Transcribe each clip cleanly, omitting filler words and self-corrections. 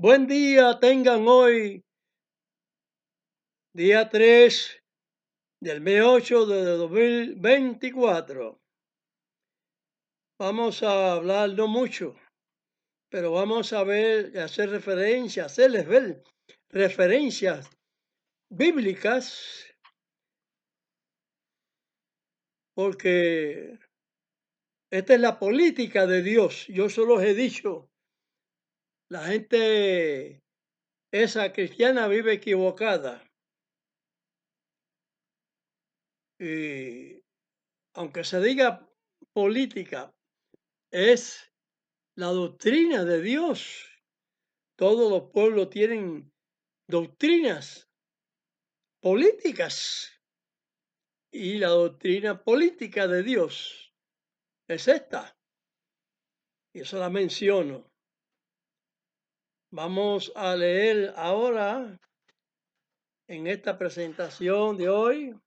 Buen día tengan hoy, día 3 del mes 8 de 2024. Vamos a hablar no mucho, pero vamos a ver, hacer referencias, hacerles ver referencias bíblicas, porque esta es la política de Dios. Yo se los he dicho, la gente esa cristiana vive equivocada. Y aunque se diga política, es la doctrina de Dios. Todos los pueblos tienen doctrinas políticas y la doctrina política de Dios es esta. Y eso la menciono. Vamos a leer ahora en esta presentación de hoy.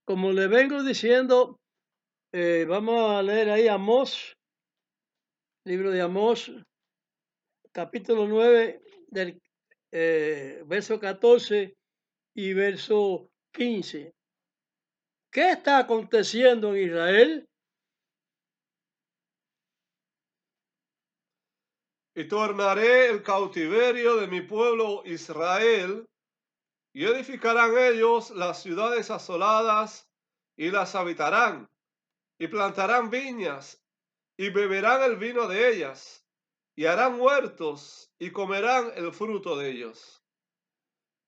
Como le vengo diciendo, vamos a leer ahí Amós, libro de Amós, capítulo 9, del verso 14 y verso 15. ¿Qué está aconteciendo en Israel? Y tornaré el cautiverio de mi pueblo Israel, y edificarán ellos las ciudades asoladas, y las habitarán, y plantarán viñas, y beberán el vino de ellas, y harán huertos, y comerán el fruto de ellos.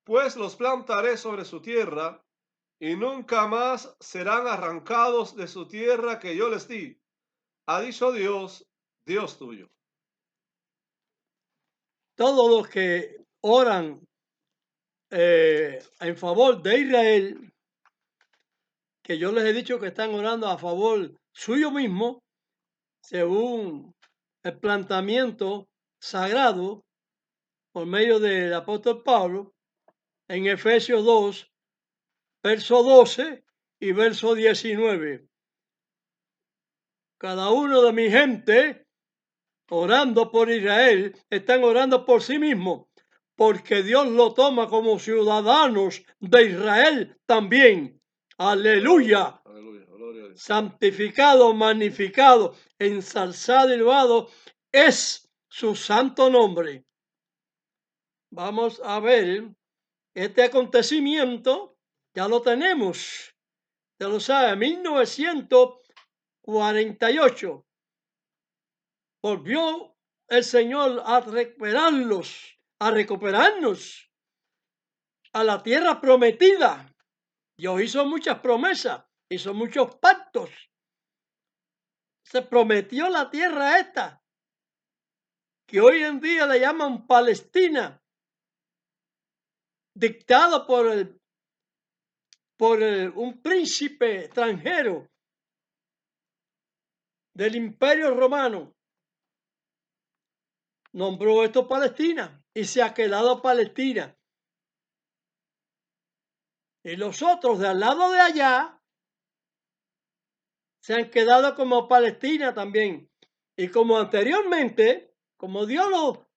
Pues los plantaré sobre su tierra, y nunca más serán arrancados de su tierra que yo les di, ha dicho Dios, Dios tuyo. Todos los que oran en favor de Israel, que yo les he dicho que están orando a favor suyo mismo, según el planteamiento sagrado por medio del apóstol Pablo, en Efesios 2, verso 12 y verso 19. Cada uno de mi gente, orando por Israel, están orando por sí mismos, porque Dios lo toma como ciudadanos de Israel también. Aleluya. Aleluya, gloria a Dios. Santificado, magnificado, ensalzado y loado es su santo nombre. Vamos a ver este acontecimiento, ya lo tenemos, ya lo sabe, 1948. Volvió el Señor a recuperarnos a la tierra prometida. Dios hizo muchas promesas, hizo muchos pactos. Se prometió la tierra esta, que hoy en día le llaman Palestina, dictado por un príncipe extranjero del Imperio Romano. Nombró esto Palestina y se ha quedado Palestina. Y los otros de al lado de allá se han quedado como Palestina también. Y como anteriormente, como Dios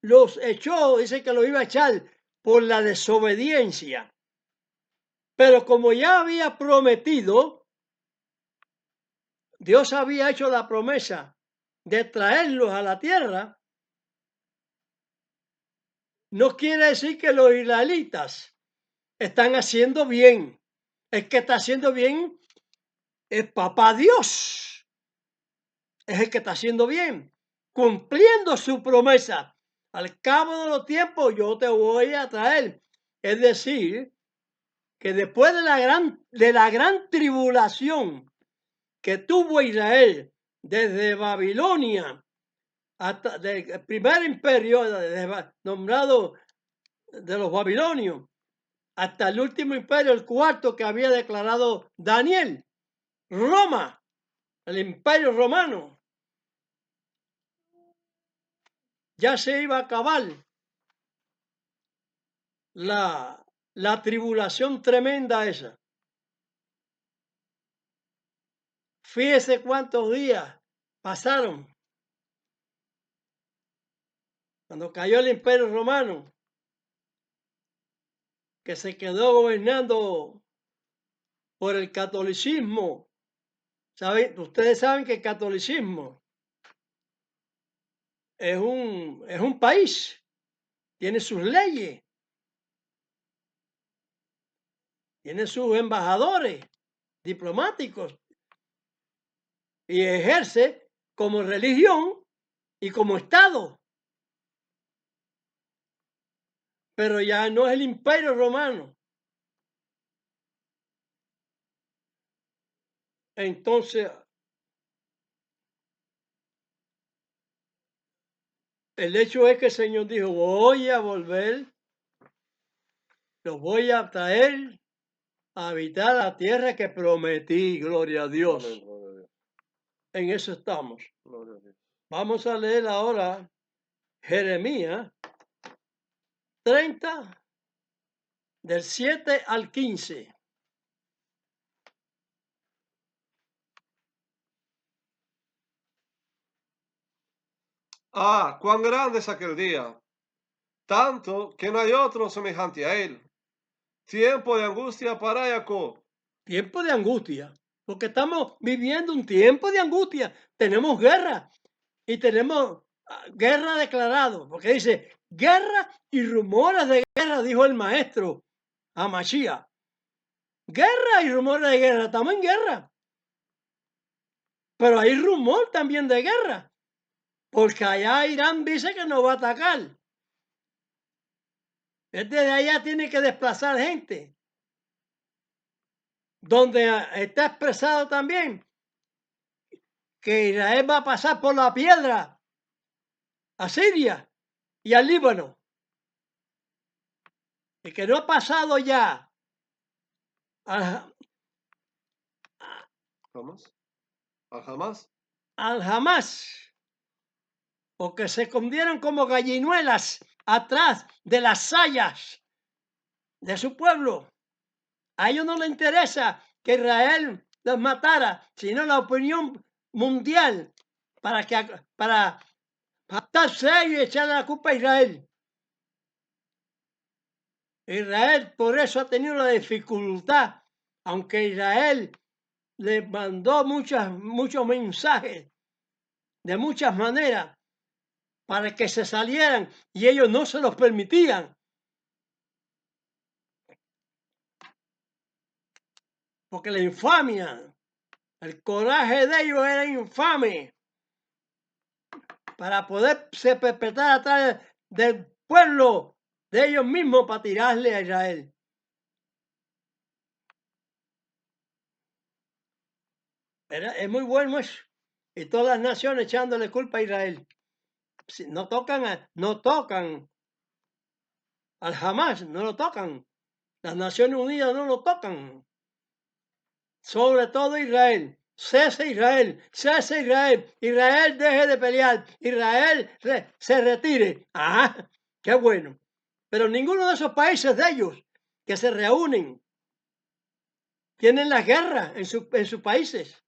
los echó, dice que los iba a echar por la desobediencia. Pero como ya había prometido, Dios había hecho la promesa de traerlos a la tierra, no quiere decir que los israelitas están haciendo bien. El que está haciendo bien es Papá Dios. Es el que está haciendo bien, cumpliendo su promesa. Al cabo de los tiempos yo te voy a traer. Es decir, que después de la gran tribulación que tuvo Israel desde Babilonia hasta el primer imperio nombrado de los babilonios, hasta el último imperio, el cuarto que había declarado Daniel, Roma, el Imperio Romano, ya se iba a acabar la tribulación tremenda esa. Fíjese cuántos días pasaron cuando cayó el Imperio Romano, que se quedó gobernando por el catolicismo. Ustedes saben que el catolicismo es un país, tiene sus leyes, tiene sus embajadores diplomáticos y ejerce como religión y como Estado. Pero ya no es el Imperio Romano. Entonces, el hecho es que el Señor dijo, voy a volver, los voy a traer a habitar la tierra que prometí, gloria a Dios. Amén, gloria a Dios. En eso estamos. Gloria a Dios. Vamos a leer ahora Jeremías 30, del 7 al 15. Ah, cuán grande es aquel día, tanto que no hay otro semejante a él. Tiempo de angustia para Jacob. Tiempo de angustia, porque estamos viviendo un tiempo de angustia. Tenemos guerra y tenemos guerra declarado, porque dice guerra y rumores de guerra, dijo el maestro a Mashiach. Guerra y rumores de guerra, estamos en guerra. Pero hay rumor también de guerra, porque allá Irán dice que nos va a atacar. Desde allá tiene que desplazar gente. Donde está expresado también que Israel va a pasar por la piedra a Siria y al Líbano. Y que no ha pasado ya ¿Jamás? ¿Al jamás? al Hamas, porque se escondieron como gallinuelas atrás de las sayas de su pueblo. A ellos no les interesa que Israel los matara, sino la opinión mundial para captarse y echarle la culpa a Israel. Israel por eso ha tenido la dificultad, aunque Israel le mandó muchos mensajes de muchas maneras para que se salieran y ellos no se los permitían. Porque la infamia, el coraje de ellos era infame para poderse perpetrar atrás del pueblo de ellos mismos para tirarle a Israel. Es muy bueno eso. Y todas las naciones echándole culpa a Israel. No tocan al Hamas, no lo tocan. Las Naciones Unidas no lo tocan. Sobre todo Israel. Cese Israel, cese Israel. Israel deje de pelear. Israel se retire. Ah, qué bueno. Pero ninguno de esos países de ellos que se reúnen tienen la guerra en sus países.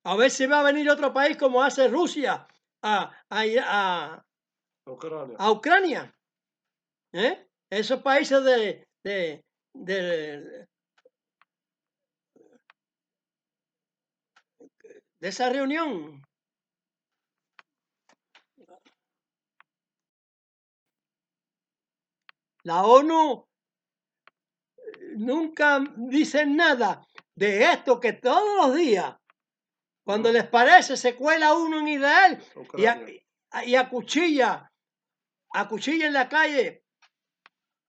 A ver si va a venir otro país como hace Rusia a Ucrania. Ucrania. Esos países de esa reunión. La ONU nunca dice nada de esto que todos los días, cuando les parece, se cuela uno en Israel y acuchilla en la calle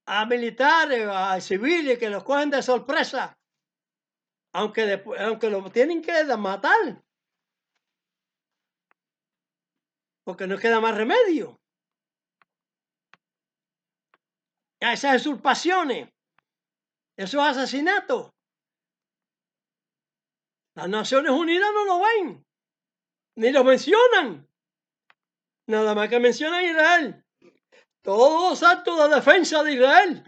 a militares, a civiles que los cogen de sorpresa, aunque lo tienen que matar, porque no queda más remedio. A esas usurpaciones, esos asesinatos. Las Naciones Unidas no lo ven, ni lo mencionan. Nada más que mencionan a Israel. Todos los actos de defensa de Israel.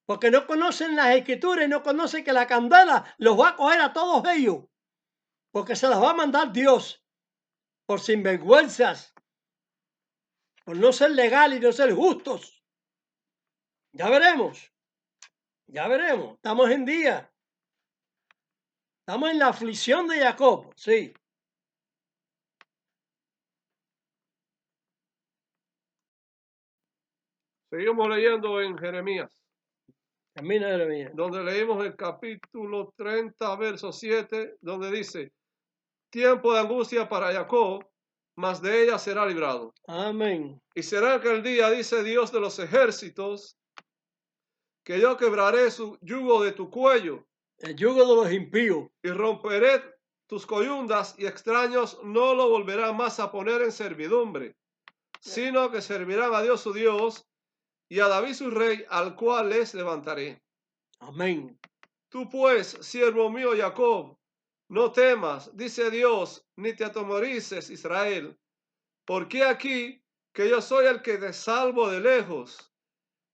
Porque no conocen las escrituras y no conocen que la candela los va a coger a todos ellos. Porque se las va a mandar Dios. Por sinvergüenzas. Por no ser legal y no ser justos. Ya veremos. Ya veremos. Estamos en día. Estamos en la aflicción de Jacob. Sí. Seguimos leyendo en Jeremías, Termina, Jeremías. donde leímos el capítulo 30, verso 7, donde dice: tiempo de angustia para Jacob, mas de ella será librado. Amén. Y será aquel día, dice Dios de los ejércitos, que yo quebraré su yugo de tu cuello El yugo de los impíos. y romperé tus coyundas, y extraños no lo volverán más a poner en servidumbre, sino que servirán a Dios su Dios y a David su rey, al cual les levantaré. Amén. Tú pues, siervo mío Jacob, no temas, dice Dios, ni te atemorices, Israel, porque aquí que yo soy el que te salvo de lejos,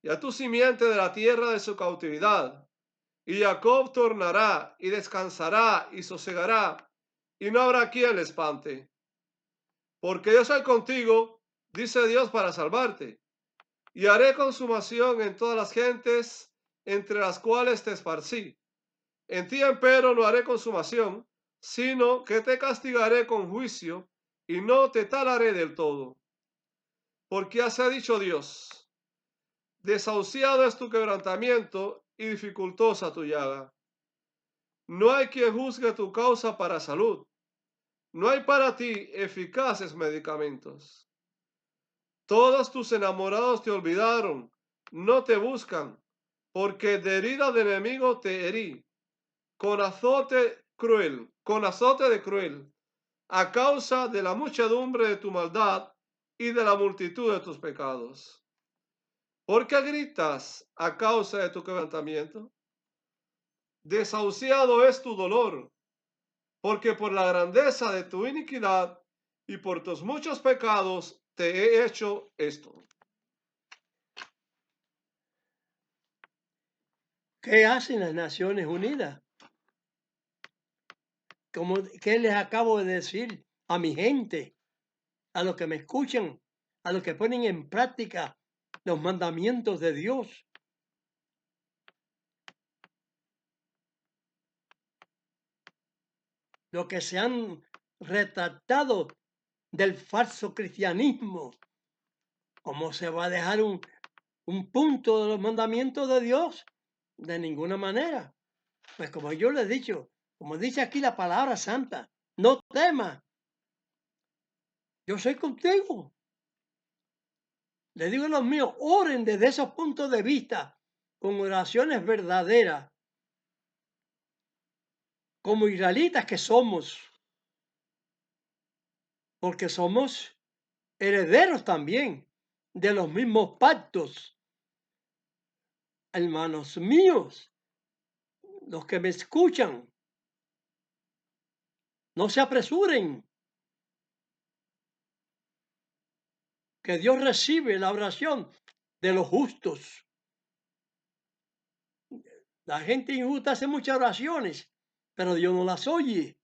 y a tu simiente de la tierra de su cautividad. Y Jacob tornará y descansará y sosegará, y no habrá quien le espante. Porque yo soy contigo, dice Dios, para salvarte, y haré consumación en todas las gentes entre las cuales te esparcí. En ti, empero, no haré consumación, sino que te castigaré con juicio, y no te talaré del todo. Porque así ha dicho Dios: desahuciado es tu quebrantamiento y dificultosa tu llaga. No hay quien juzgue tu causa para salud. No hay para ti eficaces medicamentos. Todos tus enamorados te olvidaron, no te buscan, porque de herida de enemigo te herí, con azote de cruel, a causa de la muchedumbre de tu maldad y de la multitud de tus pecados. ¿Por qué gritas a causa de tu quebrantamiento? Desahuciado es tu dolor, porque por la grandeza de tu iniquidad y por tus muchos pecados te he hecho esto. ¿Qué hacen las Naciones Unidas? ¿Qué les acabo de decir a mi gente, a los que me escuchan, a los que ponen en práctica los mandamientos de Dios? Los que se han retractado del falso cristianismo. ¿Cómo se va a dejar un punto de los mandamientos de Dios? De ninguna manera. Pues como yo le he dicho, como dice aquí la palabra santa, no temas, yo soy contigo. Le digo a los míos, oren desde esos puntos de vista, con oraciones verdaderas, como israelitas que somos, porque somos herederos también de los mismos pactos. Hermanos míos, los que me escuchan, no se apresuren, que Dios recibe la oración de los justos. La gente injusta hace muchas oraciones, pero Dios no las oye.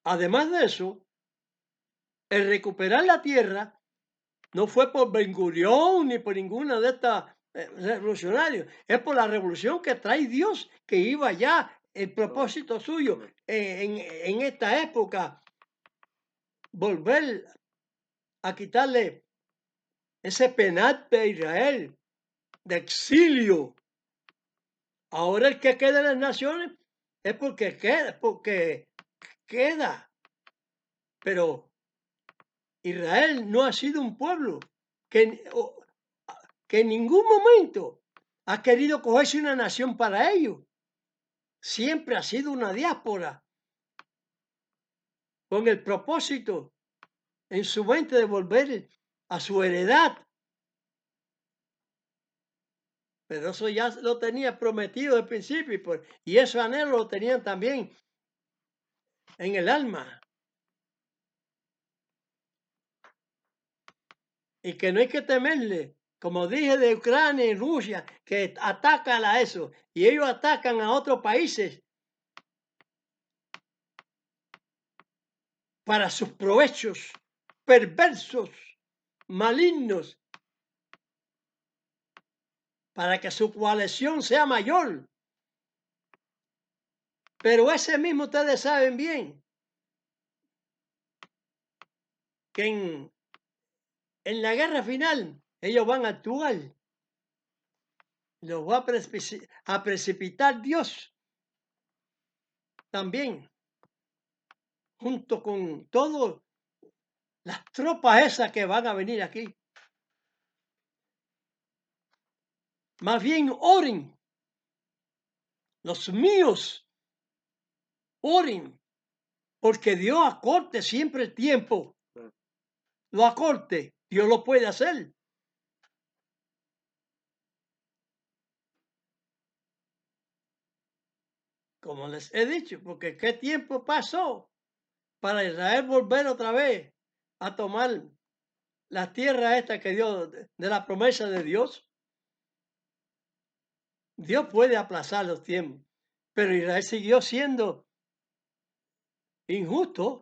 Además de eso, el recuperar la tierra no fue por Ben Gurión ni por ninguna de estas revolucionarios, es por la revolución que trae Dios, que iba ya el propósito suyo en esta época, volver a quitarle ese penate a Israel de exilio. Ahora el que queda en las naciones es porque queda. Pero Israel no ha sido un pueblo que en ningún momento ha querido cogerse una nación para ellos. Siempre ha sido una diáspora con el propósito en su mente de volver a su heredad. Pero eso ya lo tenía prometido al principio y ese anhelo lo tenían también en el alma. Y que no hay que temerle, como dije de Ucrania y Rusia, que atacan a eso y ellos atacan a otros países para sus provechos perversos, malignos, para que su coalición sea mayor. Pero ese mismo ustedes saben bien que en la guerra final ellos van a actuar. Los va a precipitar Dios también, junto con todas las tropas esas que van a venir aquí. Más bien oren, los míos, oren, porque Dios acorte siempre el tiempo. Lo acorte, Dios lo puede hacer. Como les he dicho, porque qué tiempo pasó para Israel volver otra vez a tomar la tierra esta que Dios, de la promesa de Dios. Dios puede aplazar los tiempos, pero Israel siguió siendo injusto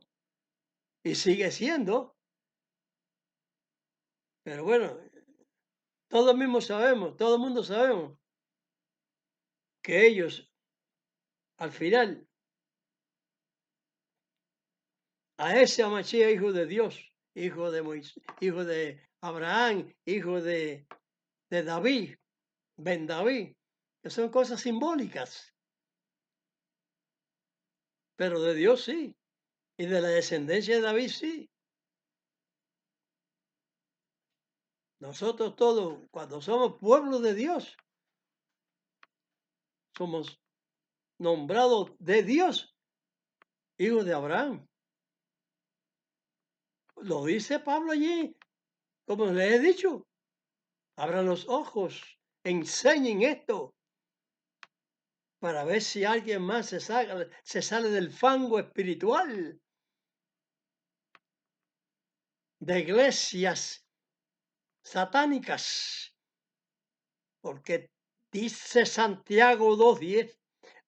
y sigue siendo. Pero bueno, todos mismos sabemos, todo el mundo sabemos que ellos al final a ese Mashiach, hijo de Dios, hijo de Moisés, hijo de Abraham, hijo de David, Ben David, que son cosas simbólicas, pero de Dios sí, y de la descendencia de David sí. Nosotros todos, cuando somos pueblo de Dios, somos nombrados de Dios, hijos de Abraham. Lo dice Pablo allí, como les he dicho, abran los ojos, enseñen esto, para ver si alguien más se sale del fango espiritual de iglesias satánicas. Porque dice Santiago 2:10,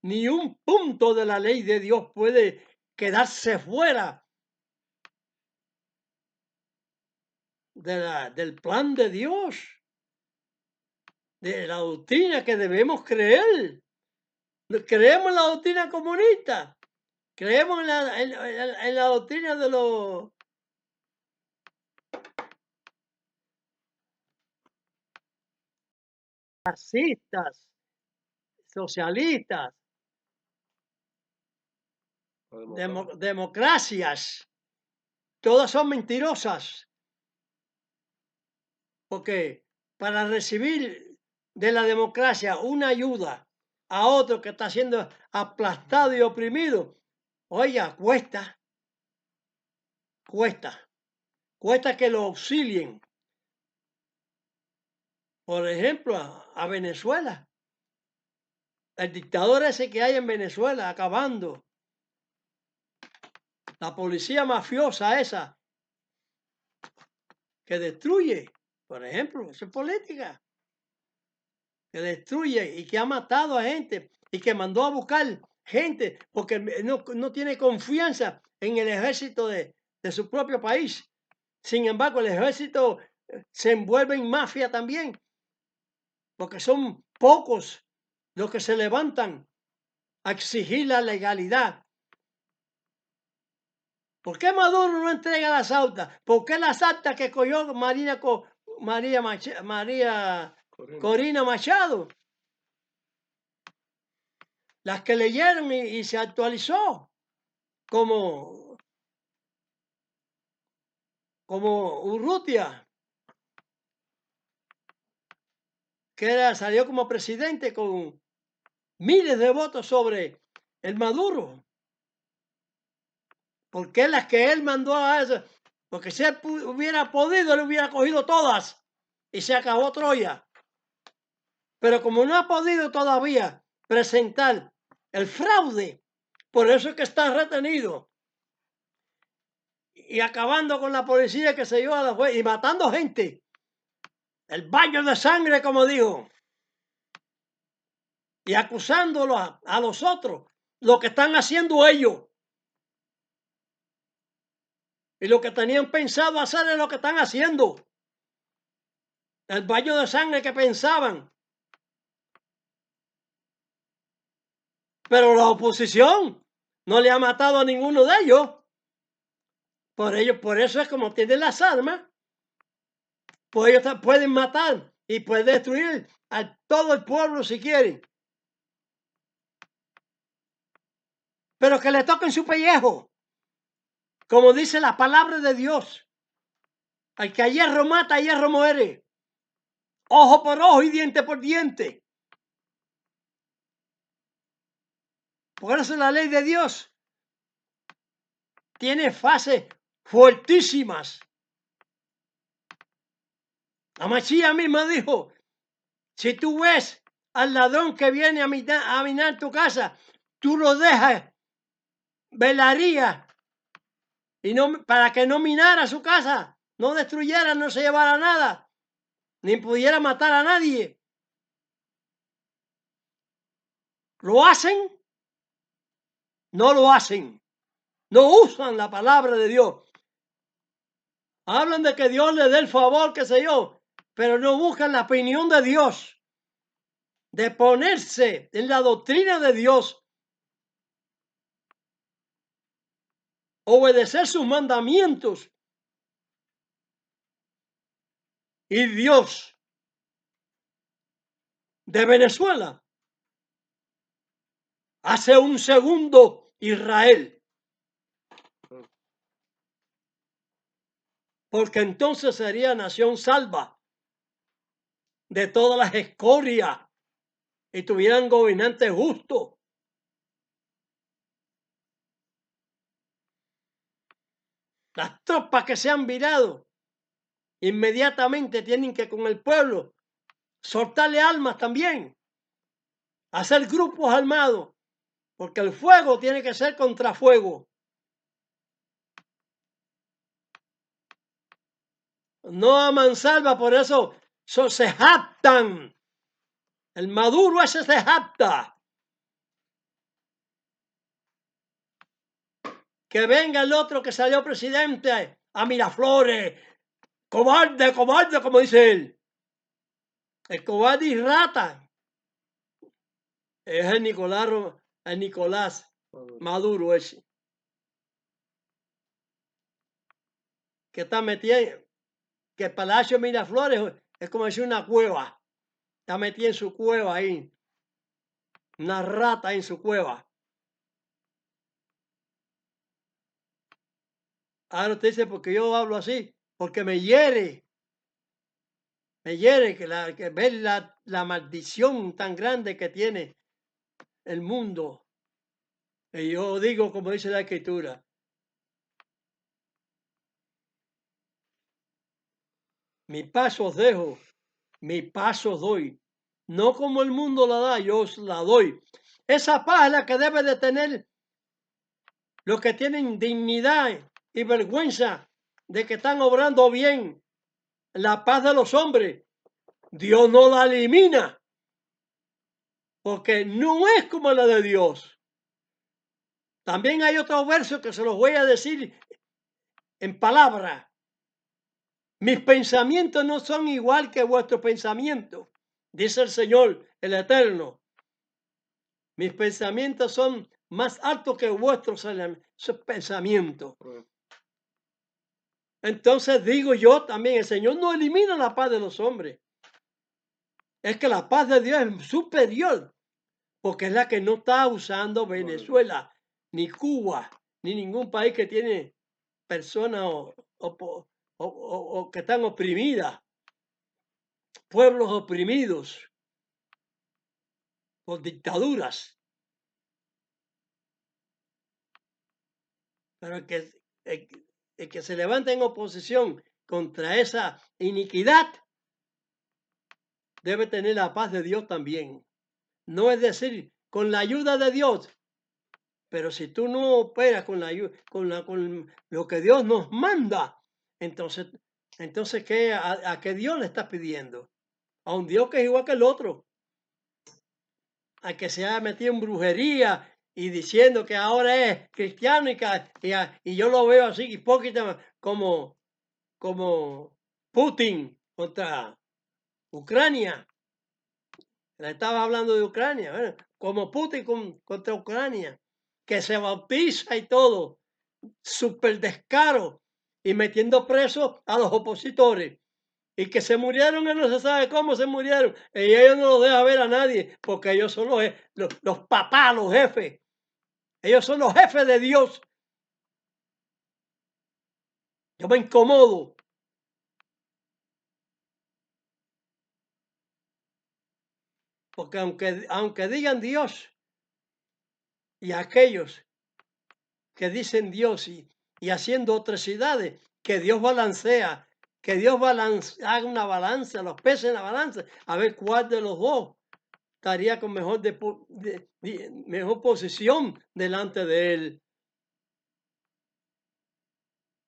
ni un punto de la ley de Dios puede quedarse fuera del plan de Dios, de la doctrina que debemos creer. Creemos en la doctrina comunista, creemos en la doctrina de los fascistas, socialistas, democracias, todas son mentirosas, porque para recibir de la democracia una ayuda a otro que está siendo aplastado y oprimido, oiga, cuesta que lo auxilien. Por ejemplo, a Venezuela, el dictador ese que hay en Venezuela acabando, la policía mafiosa esa que destruye, por ejemplo, eso es política, que destruye y que ha matado a gente y que mandó a buscar gente porque no tiene confianza en el ejército de su propio país. Sin embargo, el ejército se envuelve en mafia también, porque son pocos los que se levantan a exigir la legalidad. ¿Por qué Maduro no entrega las actas? ¿Por qué las actas que cogió María Corina Machado? Las que leyeron y se actualizó como Urrutia, que salió como presidente con miles de votos sobre el Maduro. ¿Por qué las que él mandó a eso? Porque si él hubiera podido, él hubiera cogido todas y se acabó Troya. Pero como no ha podido todavía presentar el fraude, por eso es que está retenido. Y acabando con la policía que se llevó a la juez y matando gente. El baño de sangre, como dijo. Y acusándolo a los otros, lo que están haciendo ellos. Y lo que tenían pensado hacer es lo que están haciendo. El baño de sangre que pensaban. Pero la oposición no le ha matado a ninguno de ellos. Por eso es como tienen las armas. Pues ellos pueden matar y pueden destruir a todo el pueblo si quieren. Pero que le toquen su pellejo. Como dice la palabra de Dios. Al que a hierro mata, a hierro muere. Ojo por ojo y diente por diente. Por eso la ley de Dios tiene fases fuertísimas. La Machía misma dijo, si tú ves al ladrón que viene a minar tu casa, tú lo dejas, velaría, y no, para que no minara su casa, no destruyera, no se llevara nada, ni pudiera matar a nadie. ¿Lo hacen? No lo hacen. No usan la palabra de Dios. Hablan de que Dios les dé el favor, qué sé yo, pero no buscan la opinión de Dios, de ponerse en la doctrina de Dios, obedecer sus mandamientos. Y Dios de Venezuela hace un segundo Israel. Porque entonces sería nación salva de todas las escorias y tuvieran gobernantes justos. Las tropas que se han virado inmediatamente tienen que con el pueblo soltarle armas también, hacer grupos armados, porque el fuego tiene que ser contra fuego. No a mansalva, por eso se jactan. El Maduro ese se jacta. Que venga el otro que salió presidente a Miraflores. Cobarde, cobarde, como dice él. El cobarde y rata es el Nicolás Maduro ese. Que está metido, que el Palacio Miraflores es como decir una cueva. Está metido en su cueva ahí. Una rata en su cueva. Ahora usted dice, porque yo hablo así, porque me hiere. Me hiere que ver la maldición tan grande que tiene el mundo. Y yo digo, como dice la Escritura, mi paso os dejo, mi paso os doy. No como el mundo la da, yo os la doy. Esa paz es la que debe de tener los que tienen dignidad y vergüenza de que están obrando bien. La paz de los hombres, Dios no la elimina, porque no es como la de Dios. También hay otro verso que se los voy a decir en palabras. Mis pensamientos no son igual que vuestros pensamientos, dice el Señor, el Eterno. Mis pensamientos son más altos que vuestros pensamientos. Entonces digo yo también, el Señor no elimina la paz de los hombres. Es que la paz de Dios es superior, porque es la que no está usando Venezuela, ni Cuba, ni ningún país que tiene personas o que están oprimidas, pueblos oprimidos por dictaduras. Pero el que se levanta en oposición contra esa iniquidad debe tener la paz de Dios también. No es decir, con la ayuda de Dios, pero si tú no operas con la ayuda, con lo que Dios nos manda, entonces, ¿qué, a qué Dios le estás pidiendo? A un Dios que es igual que el otro, a que se haya metido en brujería y diciendo que ahora es cristiano y yo lo veo así hipócrita como Putin contra Ucrania. Le estaba hablando de Ucrania, bueno, como Putin contra Ucrania, que se bautiza y todo, súper descaro, y metiendo presos a los opositores. Y que se murieron, él no se sabe cómo se murieron. Y ellos no los deja ver a nadie, porque ellos son los papás, los jefes. Ellos son los jefes de Dios. Yo me incomodo. Porque aunque digan Dios, y aquellos que dicen Dios y haciendo atrocidades, que Dios balancea, que Dios haga una balanza, los peces en la balanza, a ver cuál de los dos estaría con mejor posición delante de Él.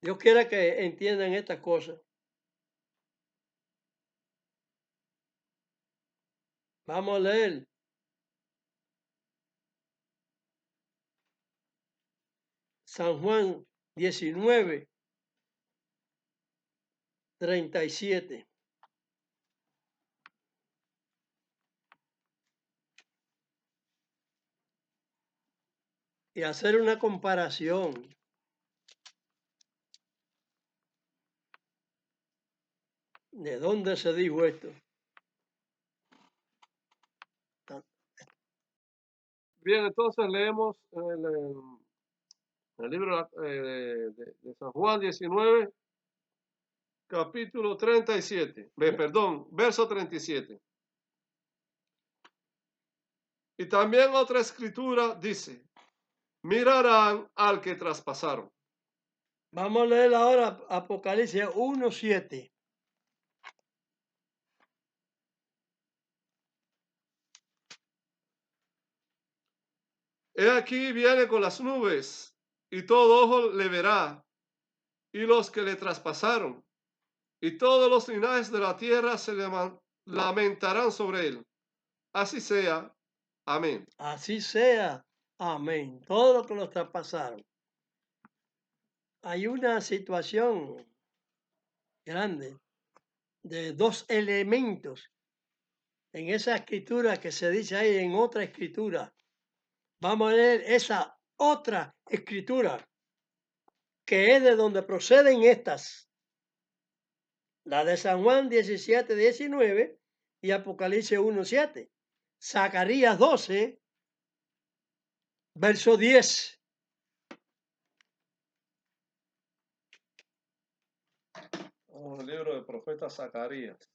Dios quiera que entiendan estas cosas. Vamos a leer. San Juan 19, 37. Y hacer una comparación. ¿De dónde se dijo esto? Bien, entonces leemos el libro de San Juan 19, capítulo 37, perdón, verso 37. Y también otra escritura dice, mirarán al que traspasaron. Vamos a leer ahora Apocalipsis 1:7. He aquí viene con las nubes, y todo ojo le verá, y los que le traspasaron, y todos los linajes de la tierra se lamentarán sobre él. Así sea. Amén. Así sea. Amén. Todo lo que nos traspasaron. Hay una situación grande de dos elementos en esa escritura que se dice ahí en otra escritura. Vamos a leer esa otra escritura que es de donde proceden estas. La de San Juan 17, 19 y Apocalipsis 1, 7. Zacarías 12, verso 10. El libro del profeta Zacarías.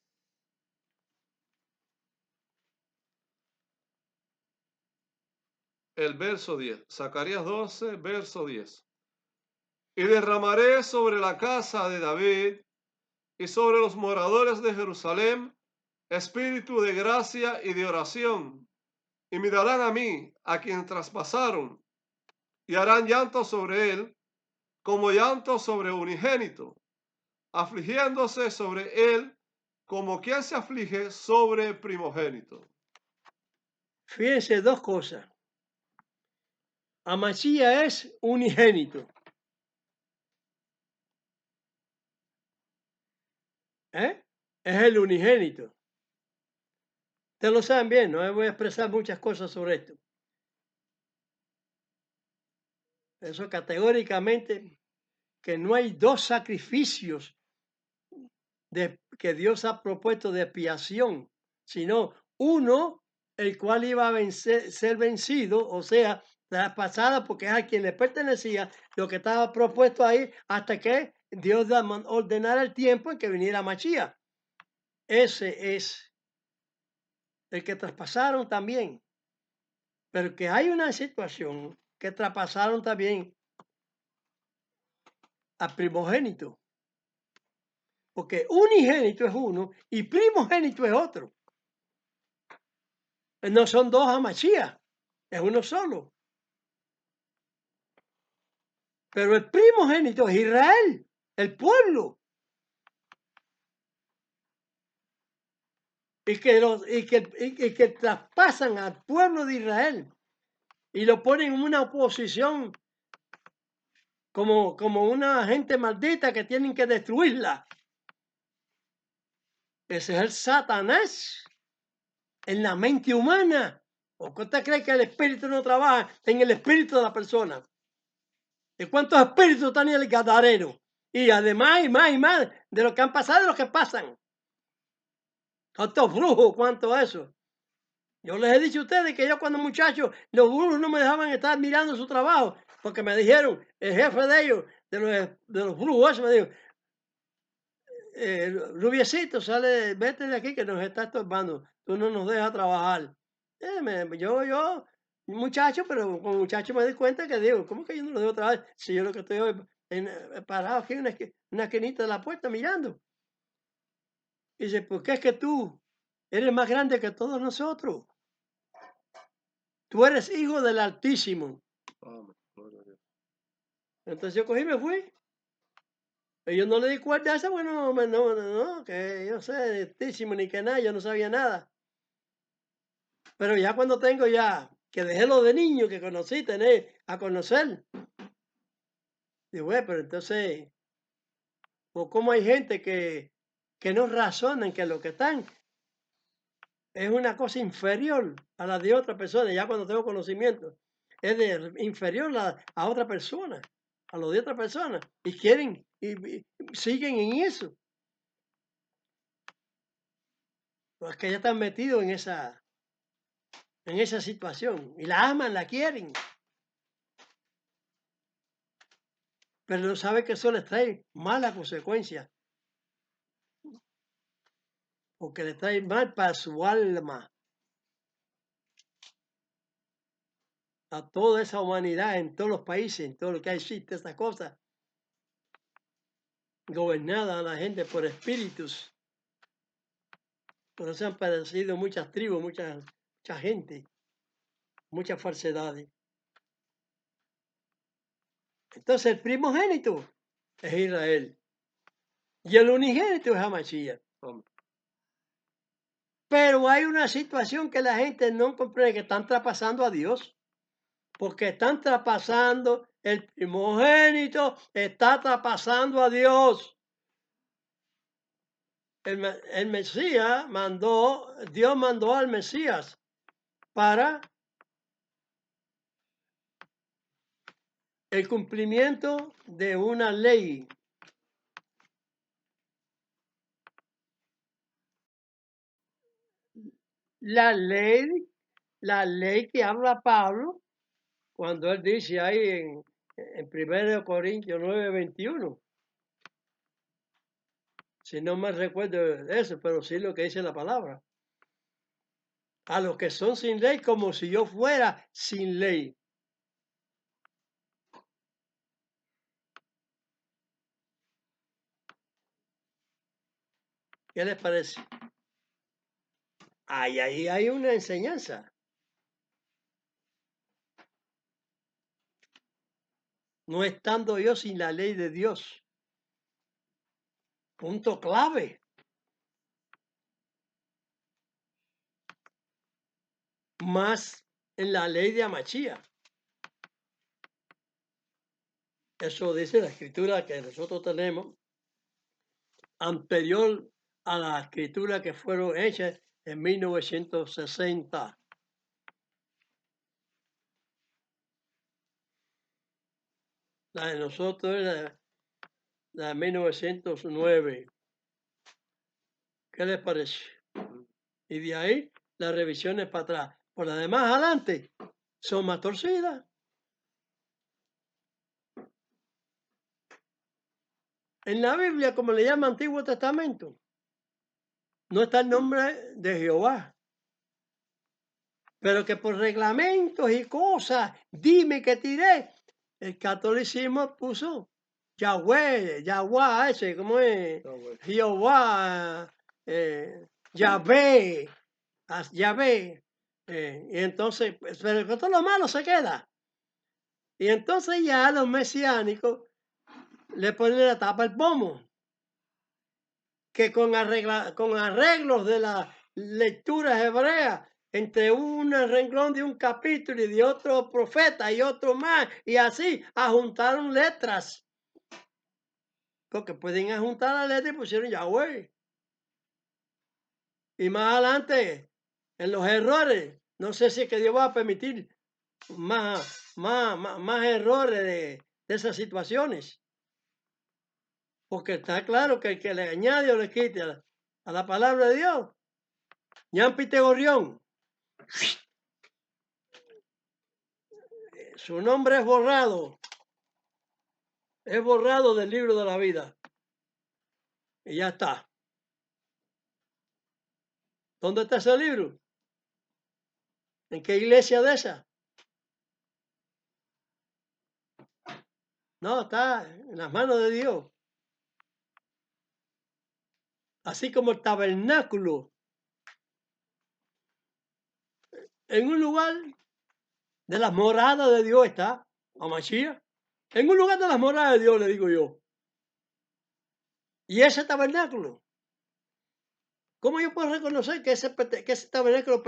El verso 10. Zacarías 12, verso 10. Y derramaré sobre la casa de David y sobre los moradores de Jerusalén espíritu de gracia y de oración. Y mirarán a mí, a quien traspasaron, y harán llanto sobre él, como llanto sobre unigénito, afligiéndose sobre él, como quien se aflige sobre primogénito. Fíjense dos cosas. Amasía es unigénito. Es el unigénito. Ustedes lo saben bien, no voy a expresar muchas cosas sobre esto. Eso categóricamente, que no hay dos sacrificios que Dios ha propuesto de expiación, sino uno, el cual iba a ser vencido, o sea, traspasada, porque es a quien le pertenecía lo que estaba propuesto ahí, hasta que Dios ordenara el tiempo en que viniera Machía. Ese es el que traspasaron también. Pero que hay una situación que traspasaron también al primogénito. Porque unigénito es uno y primogénito es otro. No son dos Hamashías, es uno solo. Pero el primogénito es Israel, el pueblo. Y que traspasan al pueblo de Israel y lo ponen en una oposición como una gente maldita que tienen que destruirla. Ese es el Satanás en la mente humana. ¿O qué usted cree que el espíritu no trabaja en el espíritu de la persona? ¿De cuántos espíritus están en el Gadareno? Y además, y más, de lo que han pasado y de lo que pasan. ¿Cuántos brujos? ¿Cuánto eso? Yo les he dicho a ustedes que yo cuando muchacho, los brujos no me dejaban estar mirando su trabajo, porque me dijeron, el jefe de ellos, de los brujos, eso me dijo, Rubiecito, sale, vete de aquí que nos está estorbando, tú no nos dejas trabajar. Yo, muchacho, pero como muchacho me di cuenta que digo, ¿cómo que yo no lo dejo trabajar? Si yo lo que estoy parado aquí en una esquinita de la puerta mirando. Y dice, ¿por qué es que tú eres más grande que todos nosotros? Tú eres hijo del Altísimo. Amén. Gloria a Dios. Entonces yo cogí y me fui. Y yo no le di cuenta a eso, bueno, no, que yo sé, Altísimo ni que nada, yo no sabía nada. Pero ya cuando tengo ya, que dejé lo de niño, que conocí, tener a conocer. Digo, güey, pero entonces, ¿o cómo hay gente que no razonan que lo que están es una cosa inferior a la de otra persona? Ya cuando tengo conocimiento, es inferior a otra persona, a lo de otra persona, y quieren, y siguen en eso. Pues que ya están metidos en esa situación, y la aman, la quieren. Pero no sabe que eso les trae mala consecuencia, porque le trae mal para su alma. A toda esa humanidad en todos los países, en todo lo que existe, esta cosa, gobernada a la gente por espíritus. Por eso han padecido muchas tribus, mucha gente, muchas falsedades. Entonces el primogénito es Israel y el unigénito es Hamashías. Amén. Pero hay una situación que la gente no comprende, que están traspasando a Dios, porque están traspasando, el primogénito está traspasando a Dios. El Mesías Dios mandó al Mesías para el cumplimiento de una ley. La ley que habla Pablo cuando él dice ahí en 1 Corintios 9:21. Si no me recuerdo de eso, pero sí lo que dice la palabra. A los que son sin ley, como si yo fuera sin ley. ¿Qué les parece? Ahí hay una enseñanza. No estando yo sin la ley de Dios. Punto clave. Más en la ley de Amachía. Eso dice la escritura que nosotros tenemos, anterior a la escritura que fueron hechas en 1960. La de nosotros es la de 1909. ¿Qué les parece? Y de ahí las revisiones para atrás. Por las demás adelante son más torcidas. En la Biblia, como le llama Antiguo Testamento, no está el nombre de Jehová. Pero que por reglamentos y cosas, dime que tiré. El catolicismo puso Yahweh, ese, ¿cómo es? Jehová, Yahvé, Yahvé. Y entonces, pues, pero con todo lo malo se queda. Y entonces ya los mesiánicos le ponen la tapa al pomo, que con arreglos de las lecturas hebreas, entre un renglón de un capítulo y de otro profeta y otro más, y así, ajuntaron letras. Porque pueden ajuntar la letra y pusieron Yahweh. Y más adelante, en los errores, no sé si es que Dios va a permitir más errores de esas situaciones. Porque está claro que el que le añade o le quite a la palabra de Dios, Ñampite Gorrión, su nombre es borrado del libro de la vida. Y ya está. ¿Dónde está ese libro? ¿En qué iglesia de esa? No, está en las manos de Dios. Así como el tabernáculo, en un lugar de las moradas de Dios está, Amachía. En un lugar de las moradas de Dios, le digo yo. Y ese tabernáculo, ¿cómo yo puedo reconocer que ese tabernáculo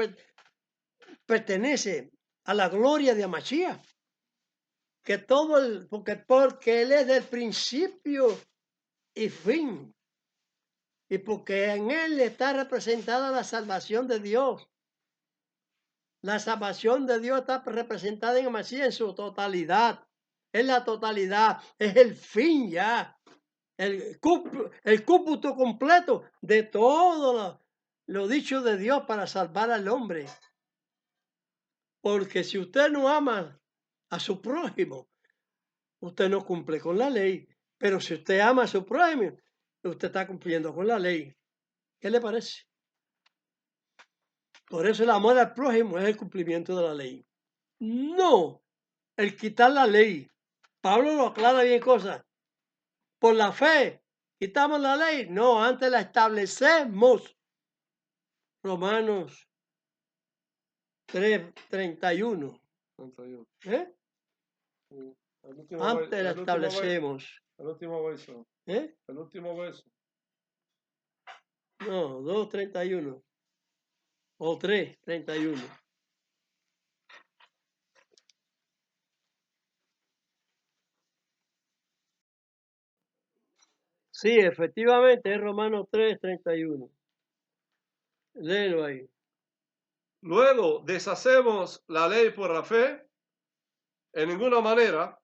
pertenece a la gloria de Amachía? Que porque Él es del principio y fin. Y porque en Él está representada la salvación de Dios. La salvación de Dios está representada en Amachía en su totalidad. Es la totalidad, es el fin ya. El cúputo completo de todo lo dicho de Dios para salvar al hombre. Porque si usted no ama a su prójimo, usted no cumple con la ley. Pero si usted ama a su prójimo, usted está cumpliendo con la ley. ¿Qué le parece? Por eso el amor al prójimo es el cumplimiento de la ley. No el quitar la ley. Pablo lo aclara bien cosas. Por la fe, quitamos la ley. No, antes la establecemos. Romanos 3:31. 31. ¿Eh? Antes la establecemos. El último verso. ¿Eh? El último verso. No, 2:31. O 3:31. Sí, efectivamente, es Romanos 3:31. Léelo ahí. Luego, ¿deshacemos la ley por la fe? En ninguna manera.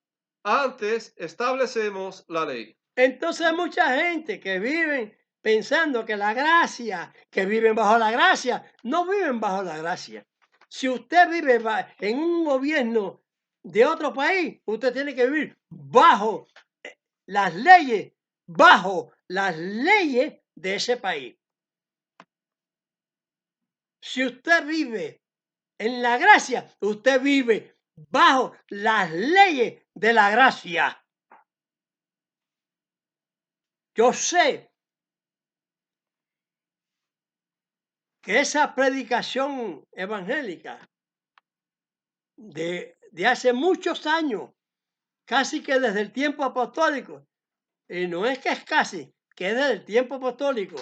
Antes establecemos la ley. Entonces hay mucha gente que viven pensando que la gracia, que viven bajo la gracia, no viven bajo la gracia. Si usted vive en un gobierno de otro país, usted tiene que vivir bajo las leyes, de ese país. Si usted vive en la gracia, usted vive bajo las leyes de la gracia. Yo sé que esa predicación evangélica de hace muchos años, casi que desde el tiempo apostólico, y no es que es casi, que es desde el tiempo apostólico,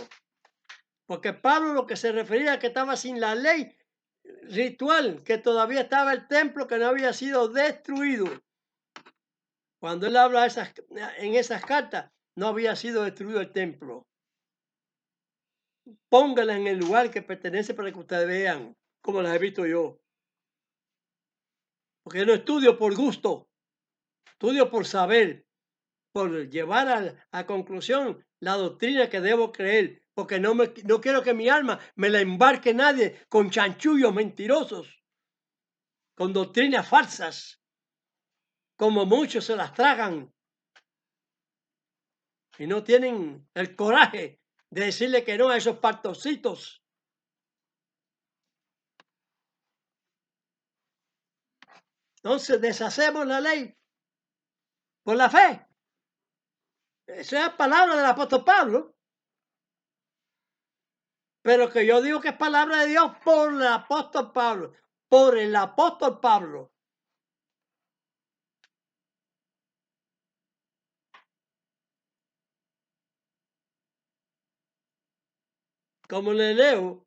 porque Pablo lo que se refería a que estaba sin la ley ritual, que todavía estaba el templo que no había sido destruido. Cuando él habla en esas cartas, no había sido destruido el templo. Póngala en el lugar que pertenece para que ustedes vean cómo las he visto yo. Porque yo no estudio por gusto, estudio por saber, por llevar a conclusión la doctrina que debo creer, porque no quiero que mi alma me la embarque nadie con chanchullos mentirosos, con doctrinas falsas, como muchos se las tragan y no tienen el coraje de decirle que no a esos pastorcitos. Entonces deshacemos la ley por la fe. Esa es la palabra del apóstol Pablo. pero que yo digo que es palabra de Dios por el apóstol Pablo, por el apóstol Pablo. Como le leo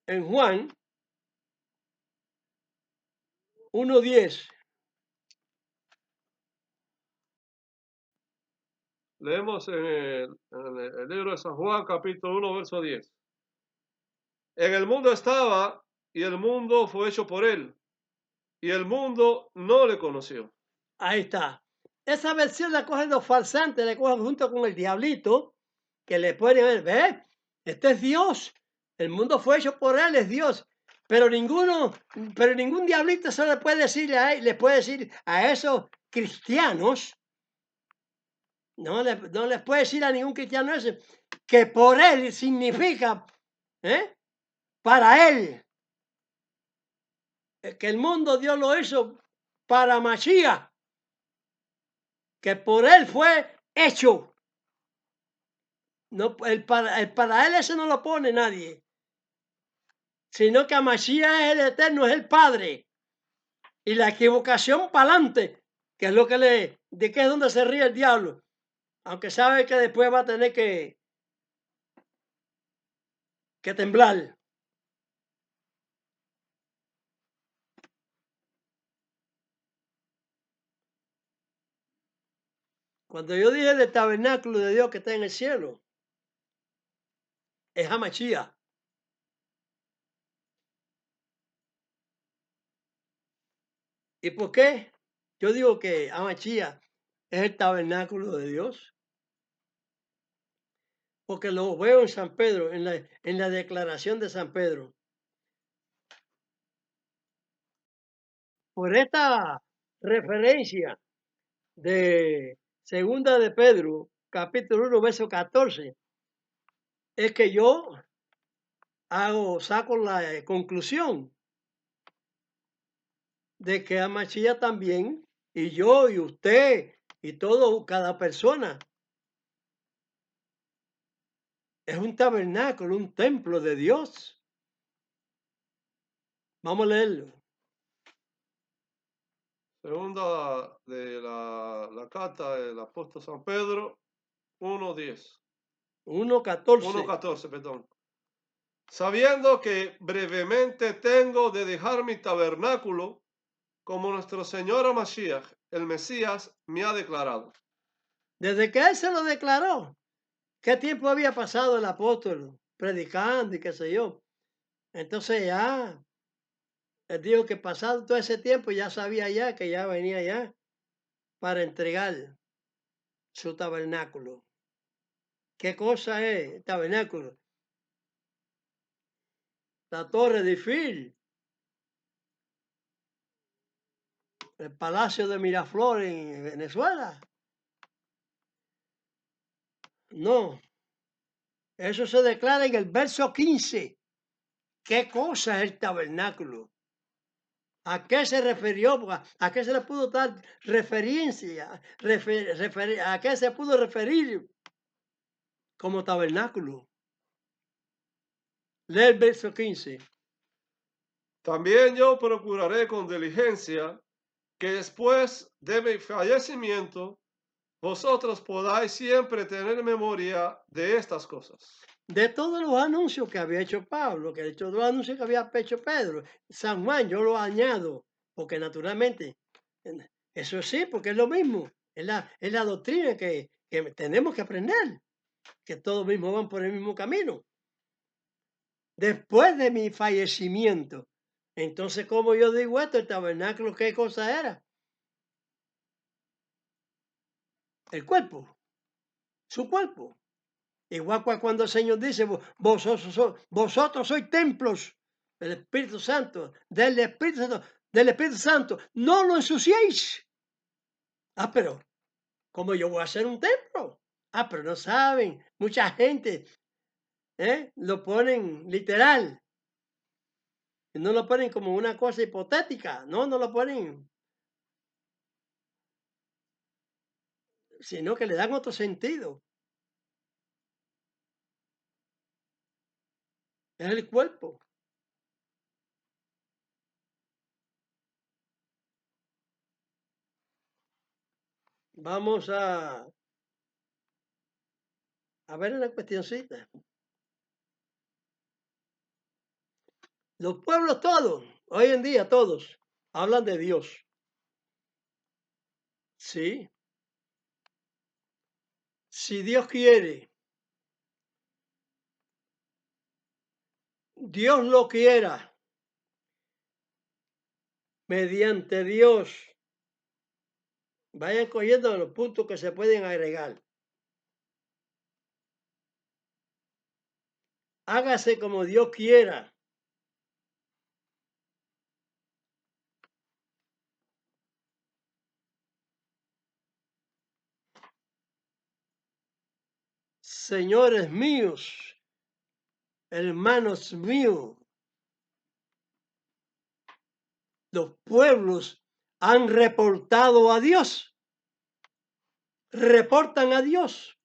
en Juan 1:10. Leemos en el libro de San Juan, capítulo 1, verso 10. En el mundo estaba, y el mundo fue hecho por él, y el mundo no le conoció. Ahí está. Esa versión la cogen los farsantes, la cogen junto con el diablito, que le pueden ver, ve, este es Dios. El mundo fue hecho por él, es Dios. Pero ningún diablito se le puede decir le puede decir a esos cristianos, no les puede decir a ningún cristiano eso, que por él significa, para él, que el mundo Dios lo hizo para Mashiach, que por él fue hecho. No, para él eso no lo pone nadie, sino que a Mashiach es el eterno, es el Padre. Y la equivocación para adelante, que es lo que de que es donde se ríe el diablo, aunque sabe que después va a tener que temblar. Cuando yo dije del tabernáculo de Dios que está en el cielo, es Hamashia. ¿Y por qué? Yo digo que Hamashia es el tabernáculo de Dios, porque lo veo en San Pedro, en la declaración de San Pedro. Por esta referencia de Segunda de Pedro, capítulo 1, verso 14, es que yo saco la conclusión de que Amachía también, y yo, y usted, y todo, cada persona, es un tabernáculo, un templo de Dios. Vamos a leerlo. Segunda de la carta del apóstol San Pedro, 1:10. 1:14. 1:14, perdón. Sabiendo que brevemente tengo de dejar mi tabernáculo, como nuestro Señor Mashiach, el Mesías, me ha declarado. Desde que él se lo declaró, ¿qué tiempo había pasado el apóstol predicando y qué sé yo? Entonces ya, él dijo que pasado todo ese tiempo ya sabía ya que ya venía ya para entregar su tabernáculo. ¿Qué cosa es el tabernáculo? La torre de Eiffel, el palacio de Miraflores en Venezuela. No, eso se declara en el verso 15. ¿Qué cosa es el tabernáculo? ¿A qué se refirió? ¿A qué se le pudo dar referencia? ¿A qué se pudo referir como tabernáculo? Lee el verso 15. También yo procuraré con diligencia que después de mi fallecimiento vosotros podáis siempre tener memoria de estas cosas. De todos los anuncios que había hecho Pablo, que de todos los anuncios que había hecho Pedro, San Juan, yo lo añado, porque naturalmente, eso sí, porque es lo mismo, es la doctrina que tenemos que aprender, que todos mismos van por el mismo camino. Después de mi fallecimiento, entonces, ¿cómo yo digo esto? El tabernáculo, ¿qué cosa era? El cuerpo, su cuerpo. Igual cuando el Señor dice, vosotros sois templos del Espíritu Santo, del Espíritu Santo, no lo ensuciéis. Ah, pero, ¿cómo yo voy a hacer un templo? Ah, pero no saben, mucha gente lo ponen literal, no lo ponen como una cosa hipotética, no lo ponen, sino que le dan otro sentido. es el cuerpo. Vamos a ver una cuestioncita. Los pueblos todos, hoy en día todos, hablan de Dios. Sí. Si Dios quiere, Dios lo quiera, mediante Dios, vayan cogiendo los puntos que se pueden agregar. Hágase como Dios quiera. Señores míos, hermanos míos, los pueblos han reportado a Dios, reportan a Dios.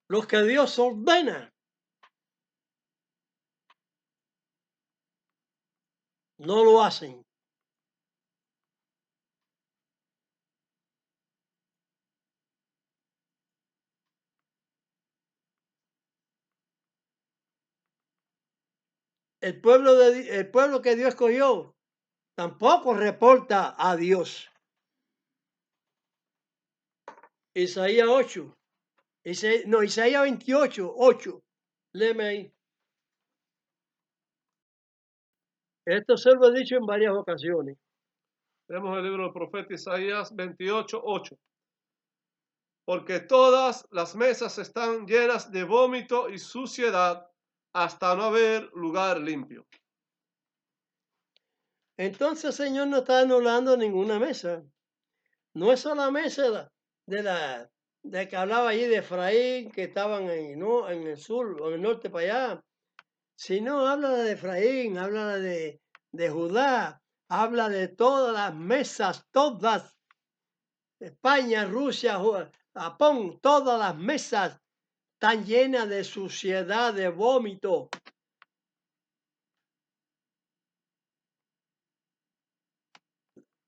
Los que Dios ordena, no lo hacen. El pueblo que Dios escogió tampoco reporta a Dios. Isaías 8, Isaías 28, 8. Léeme ahí. Esto se lo he dicho en varias ocasiones. Vemos el libro del profeta Isaías 28, 8. Porque todas las mesas están llenas de vómito y suciedad hasta no haber lugar limpio. Entonces el Señor no está anulando ninguna mesa. No es solo la mesa de que hablaba allí de Efraín, que estaban en el sur o en el norte para allá, sino habla de Efraín, habla de Judá, habla de todas las mesas, todas, España, Rusia, Japón, todas las mesas están llenas de suciedad, de vómito.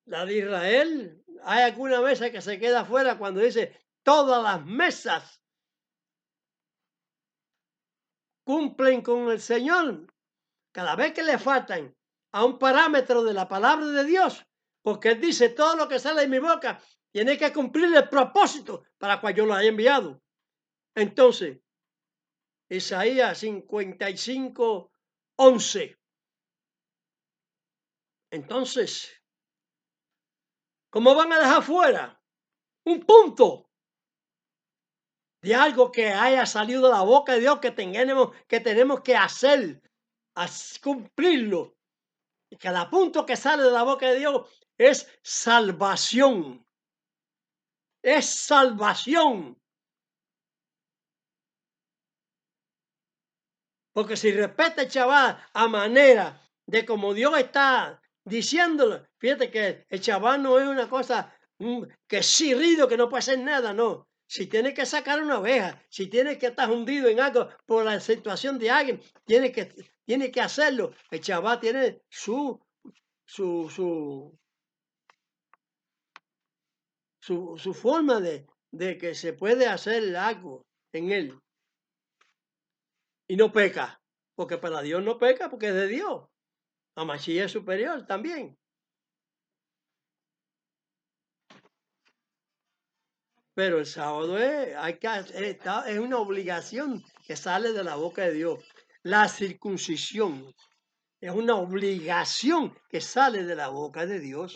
La de Israel, hay alguna mesa que se queda afuera cuando dice todas las mesas cumplen con el Señor. Cada vez que le faltan a un parámetro de la palabra de Dios, porque Él dice todo lo que sale de mi boca tiene que cumplir el propósito para cual yo lo haya enviado. Entonces, Isaías 55, 11. Entonces, ¿cómo van a dejar fuera un punto de algo que haya salido de la boca de Dios que tenemos que hacer, cumplirlo? Y cada punto que sale de la boca de Dios es salvación. Es salvación. Porque si respeta el chaval a manera de como Dios está diciéndolo, fíjate que el chaval no es una cosa que sí rido, que no puede hacer nada, no. Si tiene que sacar una oveja, si tiene que estar hundido en algo por la situación de alguien, tiene que hacerlo. El chaval tiene su forma de que se puede hacer algo en él. Y no peca, porque para Dios no peca, porque es de Dios. A Mashiach es superior también. Pero el sábado es una obligación que sale de la boca de Dios. La circuncisión es una obligación que sale de la boca de Dios.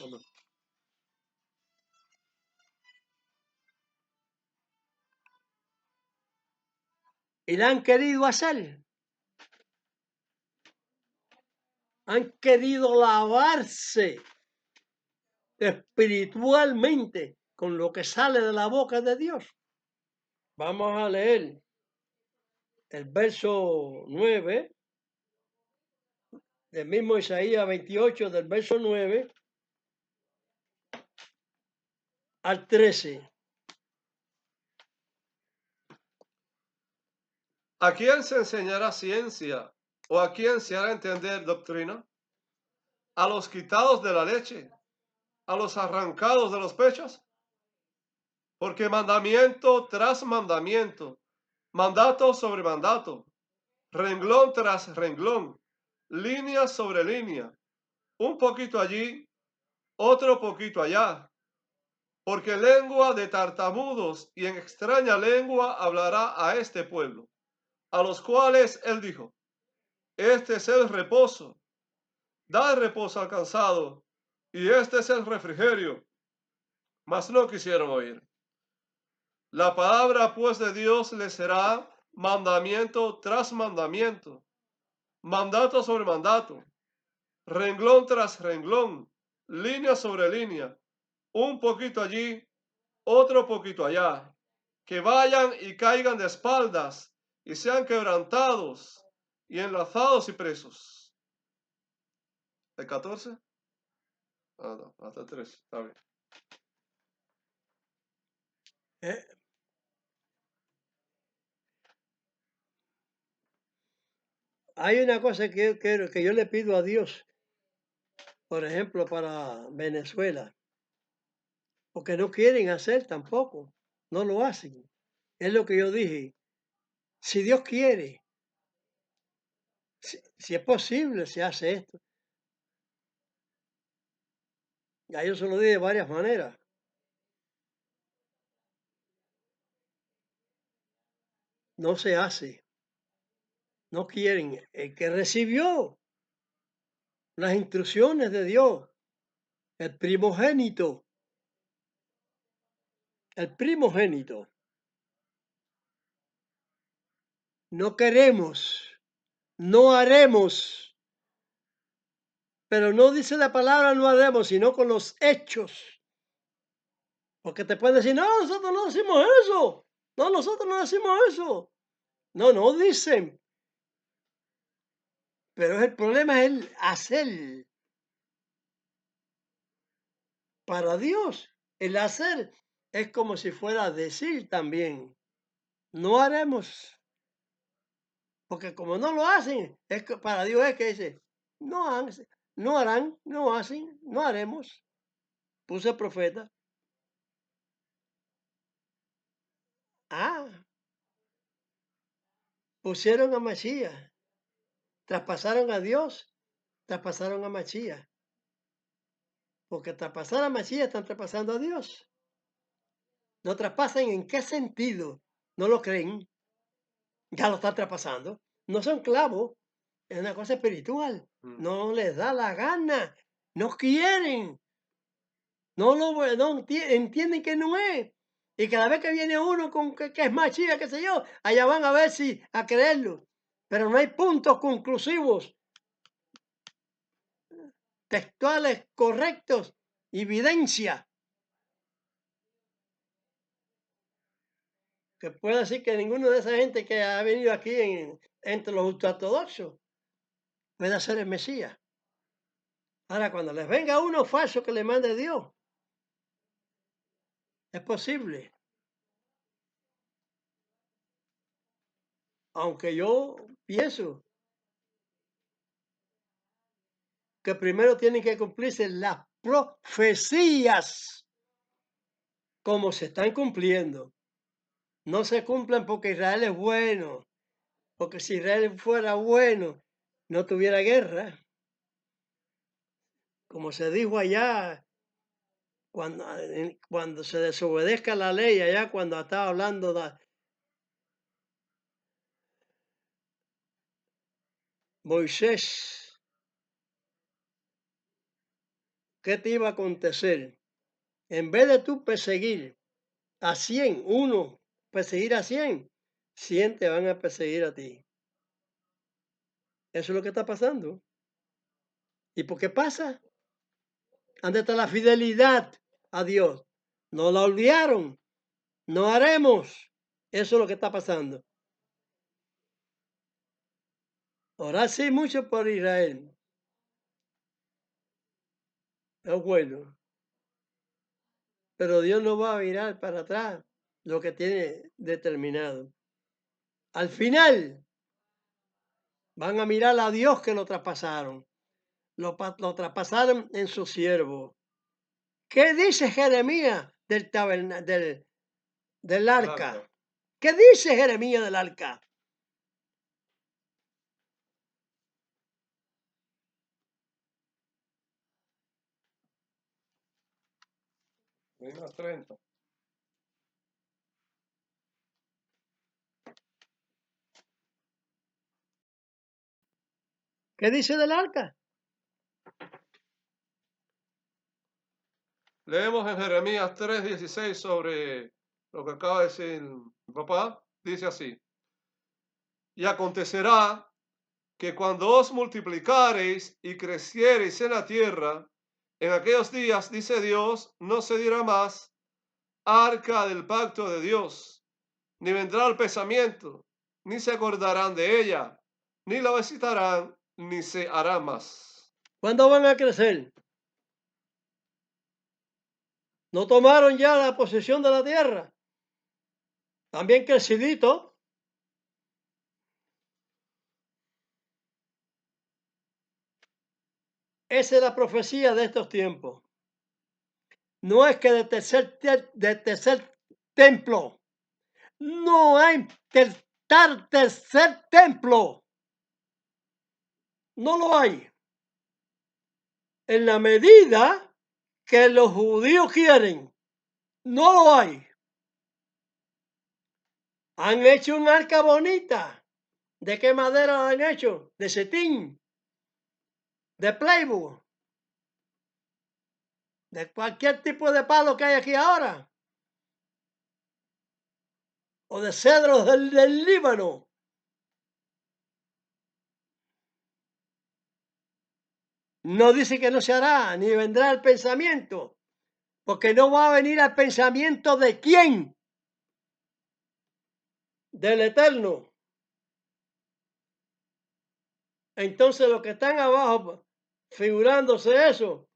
Y la han querido hacer. Han querido lavarse espiritualmente con lo que sale de la boca de Dios. Vamos a leer el verso 9 del mismo Isaías 28, del verso 9 al 13. ¿A quién se enseñará ciencia? ¿O a quién se hará entender doctrina? ¿A los quitados de la leche? ¿A los arrancados de los pechos? Porque mandamiento tras mandamiento, mandato sobre mandato, renglón tras renglón, línea sobre línea, un poquito allí, otro poquito allá. Porque lengua de tartamudos y en extraña lengua hablará a este pueblo, a los cuales él dijo, este es el reposo, da reposo al cansado, y este es el refrigerio. Mas no quisieron oír. La palabra pues de Dios les será mandamiento tras mandamiento, mandato sobre mandato, renglón tras renglón, línea sobre línea, un poquito allí, otro poquito allá, que vayan y caigan de espaldas y sean quebrantados y enlazados y presos. ¿El 14? Ah, no, hasta el 3, está bien. Eh, Hay una cosa que yo le pido a Dios, por ejemplo, para Venezuela, porque no quieren hacer tampoco, no lo hacen. Es lo que yo dije. Si Dios quiere, si es posible, se hace esto. Ya yo se lo dije de varias maneras. No se hace, no quieren. El que recibió las instrucciones de Dios, el primogénito, el primogénito. No queremos, no haremos, pero no dice la palabra no haremos, sino con los hechos. Porque te pueden decir, no, nosotros no decimos eso, no, nosotros no decimos eso. No, no dicen, pero el problema es el hacer. Para Dios, el hacer es como si fuera decir también, no haremos. Porque como no lo hacen, es que para Dios es que dice, no, no harán, no hacen, no haremos. Puse el profeta. Ah, pusieron a Machías, traspasaron a Dios, traspasaron a Machías. Porque traspasar a Machías están traspasando a Dios. ¿No traspasan en qué sentido? ¿No lo creen? Ya lo están traspasando. No son clavos, es una cosa espiritual. No les da la gana, no quieren, no entienden que no es. Y cada vez que viene uno con que es Machías, qué sé yo, allá van a ver si a creerlo. Pero no hay puntos conclusivos, textuales correctos, evidencia. Que puede decir que ninguno de esa gente que ha venido aquí entre los ultraortodoxos puede ser el Mesías. Ahora, cuando les venga uno falso que le mande Dios, es posible. Aunque yo pienso que primero tienen que cumplirse las profecías como se están cumpliendo. No se cumplen porque Israel es bueno, porque si Israel fuera bueno, no tuviera guerra. Como se dijo allá, cuando se desobedezca la ley, allá cuando estaba hablando de Moisés, ¿qué te iba a acontecer? En vez de tú perseguir a 100, uno, perseguir a 100, 100 te van a perseguir a ti. Eso es lo que está pasando. ¿Y por qué pasa? ¿Dónde está la fidelidad a Dios? No la olvidaron. No haremos. Eso es lo que está pasando. Orar sí mucho por Israel. Es bueno. Pero Dios no va a virar para atrás lo que tiene determinado. Al final van a mirar a Dios que lo traspasaron. Lo traspasaron en su siervo. ¿Qué dice Jeremías del arca? ¿Qué dice Jeremías del arca? Venga, 30. ¿Qué dice del arca? Leemos en Jeremías 3:16 sobre lo que acaba de decir mi papá. Dice así: y acontecerá que cuando os multiplicareis y creciereis en la tierra, en aquellos días, dice Dios, no se dirá más arca del pacto de Dios, ni vendrá el pensamiento, ni se acordarán de ella, ni la visitarán, ni se hará más. ¿Cuándo van a crecer? ¿No tomaron ya la posesión de la tierra? También crecidito. Esa es la profecía de estos tiempos. No es que de tercer templo. No hay tercer templo. No lo hay. En la medida que los judíos quieren, no lo hay. Han hecho un arca bonita. ¿De qué madera lo han hecho? De setín, de plywood, de cualquier tipo de palo que hay aquí ahora. O de cedros del Líbano. No dice que no se hará, ni vendrá el pensamiento, porque no va a venir al pensamiento de quién, del Eterno. Entonces los que están abajo figurándose eso,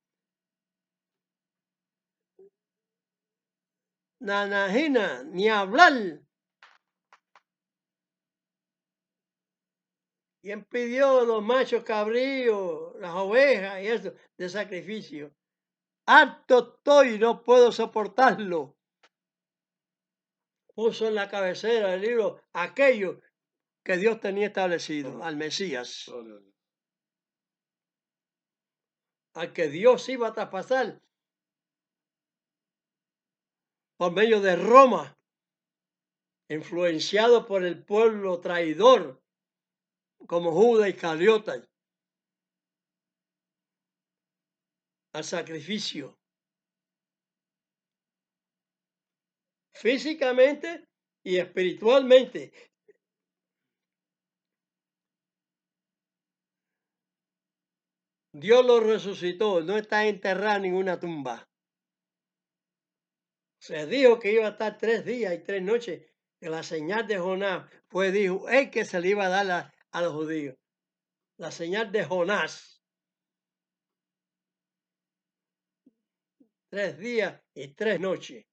nanajina, ni hablar. ¿Quién pidió los machos cabríos, las ovejas y eso de sacrificio? Harto estoy, no puedo soportarlo. Puso en la cabecera del libro aquello que Dios tenía establecido, al Mesías, al que Dios iba a traspasar por medio de Roma, influenciado por el pueblo traidor como Judas Iscariote, al sacrificio, físicamente y espiritualmente. Dios lo resucitó, no está enterrado en ninguna tumba. Se dijo que iba a estar 3 días y 3 noches, que la señal de Jonás fue, dijo, él que se le iba a dar a los judíos. La señal de Jonás. 3 días y 3 noches.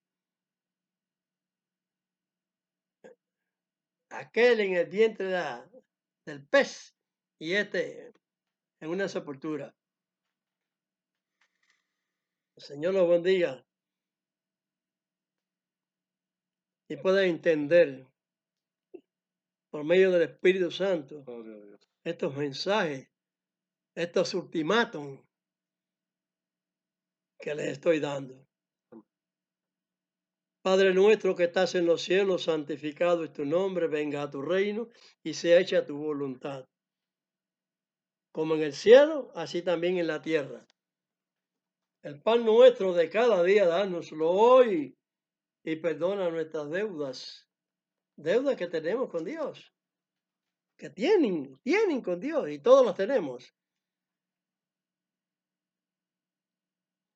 Aquel en el vientre del pez y este en una sepultura. El Señor los bendiga y pueda entender por medio del Espíritu Santo estos mensajes, estos ultimátum que les estoy dando. Padre nuestro que estás en los cielos, santificado es tu nombre, venga a tu reino y sea hecha tu voluntad, como en el cielo, así también en la tierra. El pan nuestro de cada día, dánoslo hoy y perdona nuestras deudas que tenemos con Dios, que tienen con Dios y todos las tenemos,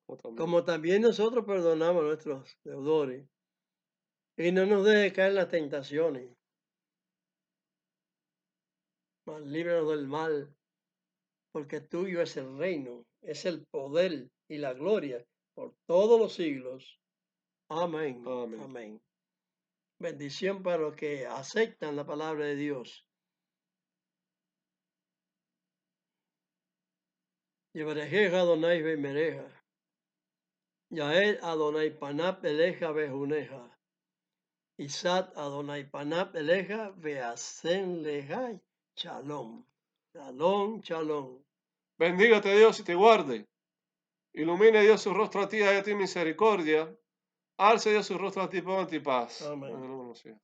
como también nosotros perdonamos a nuestros deudores. Y no nos dejes caer en las tentaciones, mas líbranos del mal, porque tuyo es el reino, es el poder y la gloria por todos los siglos. Amén. Amén. Amén. Bendición para los que aceptan la palabra de Dios. Yebrejeja Adonai Bemereja. Yael Adonai Panap Eleja Bejuneja. Isat Adonai Panap Eleja Beasen Lejai. Shalom. Shalom, shalom. Bendígate Dios y te guarde. Ilumine Dios su rostro a ti y a ti misericordia. Alce Dios su rostro a ti, ponte paz. Amén. En el nombre de los cielos.